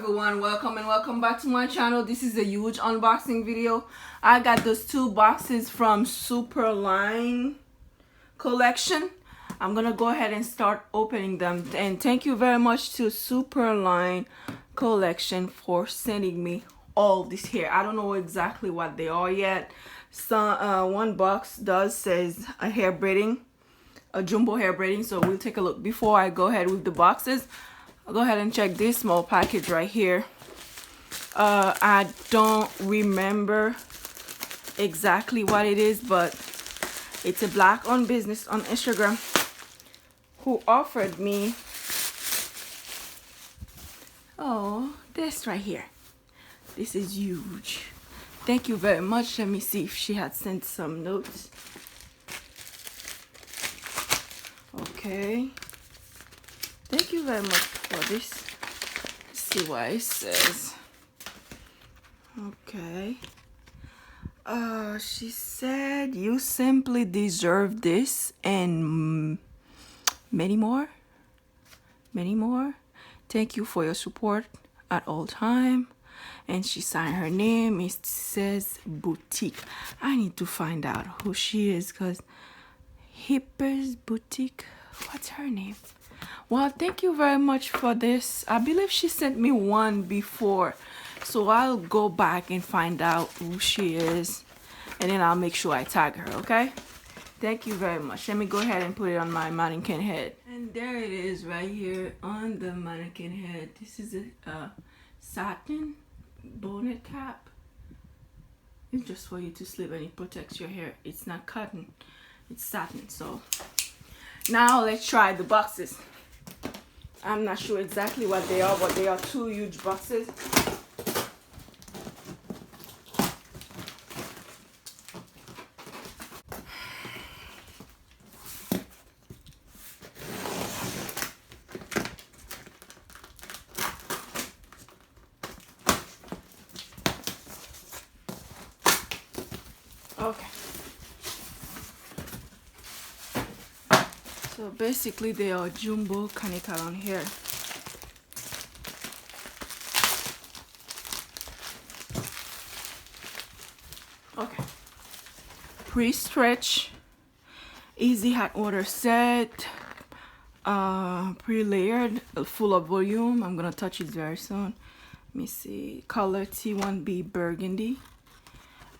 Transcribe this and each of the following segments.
everyone, welcome and welcome back to my channel. This is a huge unboxing video. I got those two boxes from Superline collection. I'm gonna go ahead and start opening them, and thank you very much to Superline collection for sending me all this here. I don't know exactly what they are yet. One box does says a hair braiding, a jumbo hair braiding, so we'll take a look. Before I go ahead with the boxes, I'll go ahead and check this small package right here. I don't remember exactly what it is, but it's a black owned business on Instagram who offered me this right here. This is huge. Thank you very much. Let me see if she had sent some notes. Okay, thank you very much for this. Let's see what it says. Okay, she said you simply deserve this and many more. Thank you for your support at all time. And she signed her name. It says Boutique. I need to find out who she is, because Hippers Boutique, what's her name? Well, thank you very much for this. I believe she sent me one before, so I'll go back and find out who she is, and then I'll make sure I tag her. Okay, thank you very much. Let me go ahead and put it on my mannequin head, and there it is right here on the mannequin head. This is a satin bonnet cap. It's just for you to sleep, and it protects your hair. It's not cotton, it's satin. So now let's try the boxes. I'm not sure exactly what they are, but they are two huge boxes. Okay. So basically they are jumbo Kanekalon hair. Okay. Pre-stretch, easy hot water set, pre-layered, full of volume. I'm gonna touch it very soon. Let me see. Color T1B burgundy.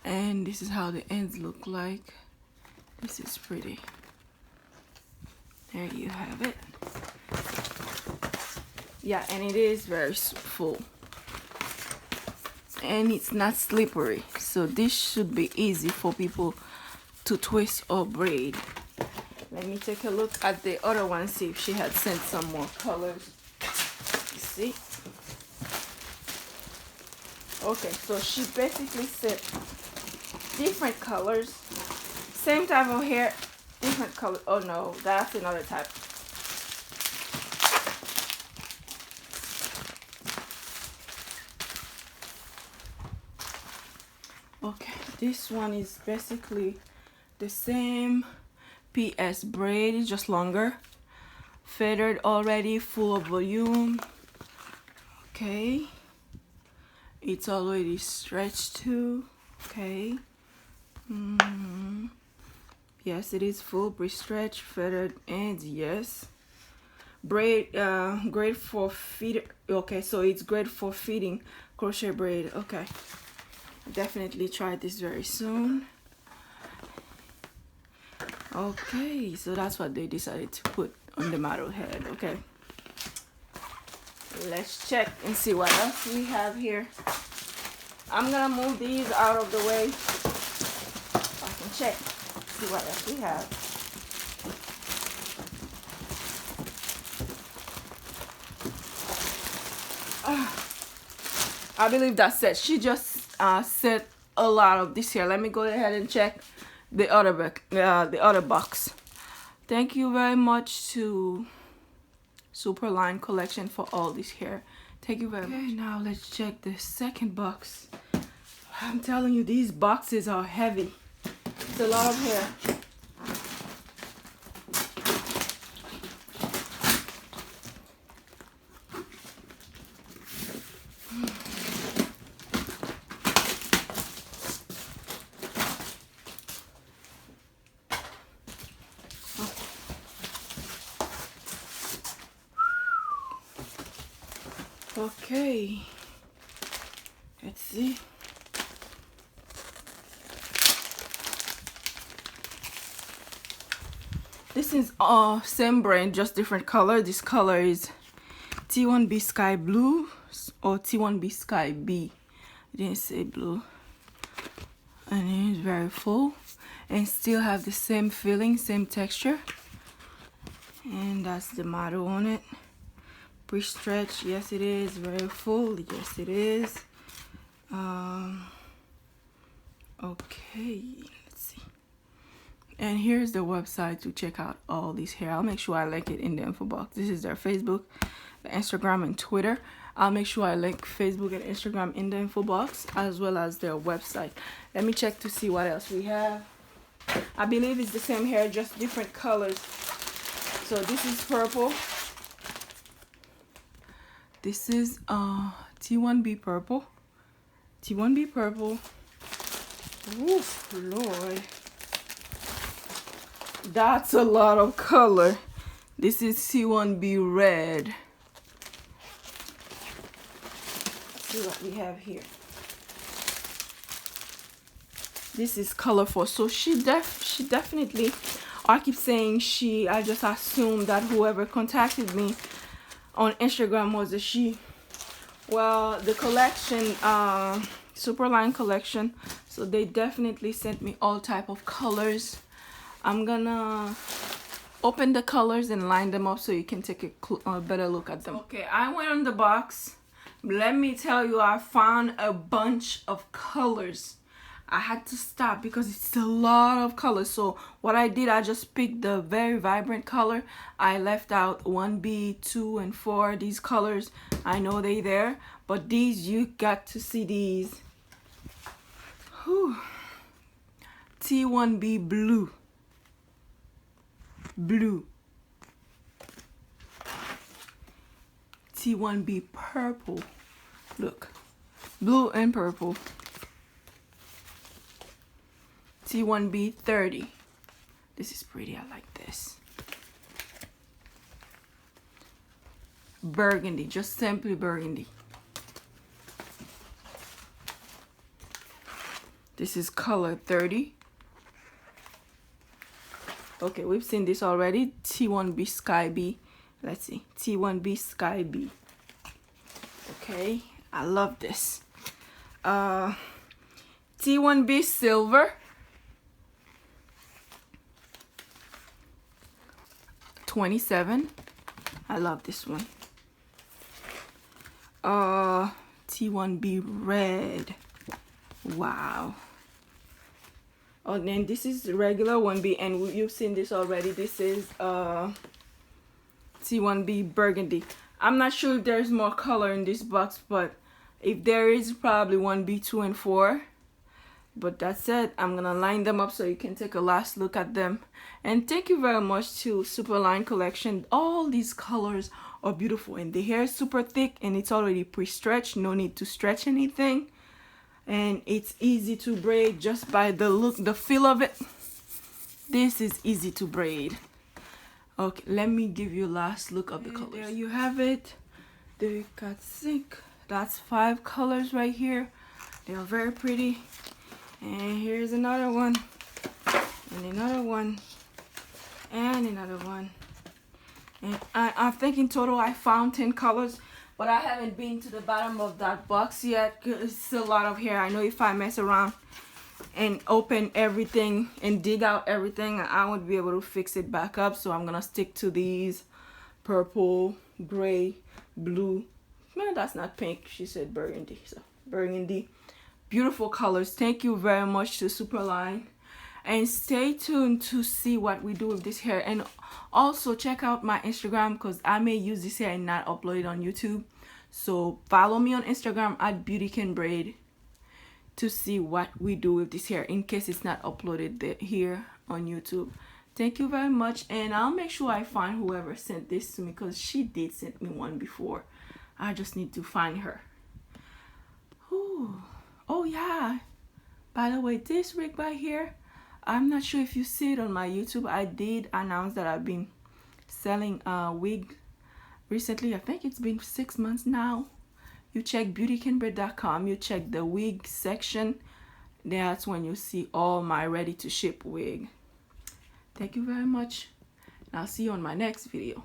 And this is how the ends look like. This is pretty. There you have it. Yeah, and it is very full. And it's not slippery. So this should be easy for people to twist or braid. Let me take a look at the other one, see if she had sent some more colors. You see? Okay, so she basically sent different colors. Same type of hair. Different color. Oh no, that's another type. Okay, this one is basically the same PS braid, it's just longer. Feathered already, full of volume. Okay. It's already stretched too. Okay. Yes, it is full pre-stretch, feathered ends. Yes, braid, great for feed. Okay, so it's great for feeding crochet braid. Okay, definitely try this very soon. Okay, so that's what they decided to put on the model head. Okay, let's check and see what else we have here. I'm gonna move these out of the way so I can check. See what else we have. I believe that's it. She just sent a lot of this here. Let me go ahead and check the other box. Thank you very much to Superline collection for all this here. Thank you very much. Okay, now let's check the second box. I'm telling you, these boxes are heavy. It's a lot of hair. Okay, let's see. This is same brand, just different color. This color is T1B Sky Blue or T1B Sky B. It didn't say blue. And it is very full and still have the same feeling, same texture. And that's the motto on it. Pre-stretch, yes it is. Very full, yes it is. Okay, let's see. And here's the website to check out all these hair. I'll make sure I link it in the info box. This is their Facebook, the Instagram, and Twitter. I'll make sure I link Facebook and Instagram in the info box, as well as their website. Let me check to see what else we have. I believe it's the same hair, just different colors. So this is purple. This is T1B purple. T1B purple. Oof, Lord. That's a lot of color. This is T1B red. Let's see what we have here. This is colorful. So she definitely, I keep saying she, I just assumed that whoever contacted me on Instagram was a she. Well, the collection, Superline collection, so they definitely sent me all type of colors. I'm gonna open the colors and line them up so you can take a better look at them. Okay, I went on the box. Let me tell you, I found a bunch of colors. I had to stop because it's a lot of colors. So what I did, I just picked the very vibrant color. I left out 1B, 2, and 4. These colors, I know they there, but these, you got to see these. Whew. T1B blue. Blue. T1B purple. Look, blue and purple. T1B 30. This is pretty. I like this. Burgundy, just simply burgundy. This is color 30. Okay, we've seen this already. T1B Sky B. Let's see. T1B Sky B. Okay, I love this. T1B Silver. 27. I love this one. T1B Red. Wow. Oh, then this is the regular 1B, and you've seen this already. This is T1B Burgundy. I'm not sure if there's more color in this box, but if there is, probably 1B, 2, and 4. But that's it. I'm gonna line them up so you can take a last look at them. And thank you very much to Superline collection. All these colors are beautiful, and the hair is super thick and it's already pre-stretched. No need to stretch anything, and it's easy to braid just by the look, the feel of it. This is easy to braid. Okay, let me give you a last look of the colors. There you have it. They got 6. That's 5 colors right here. They are very pretty. And here's another one, and another one, and another one. And I think in total I found 10 colors, but I haven't been to the bottom of that box yet because it's a lot of hair. I know if I mess around and open everything and dig out everything, I won't be able to fix it back up. So I'm gonna stick to these: purple, gray, blue. Man, that's not pink. She said burgundy, so burgundy. Beautiful colors. Thank you very much to Superline, and stay tuned to see what we do with this hair. And also check out my Instagram, because I may use this hair and not upload it on YouTube. So follow me on Instagram at BeautyCanBraid to see what we do with this hair, in case it's not uploaded here on YouTube. Thank you very much, and I'll make sure I find whoever sent this to me, because she did send me one before. I just need to find her. Ooh. Oh yeah, by the way, this wig right here, I'm not sure if you see it on my YouTube. I did announce that I've been selling a wig recently. I think it's been 6 months now. You check beautykimber.com, you check the wig section. That's when you see all my ready to ship wig. Thank you very much. I'll see you on my next video.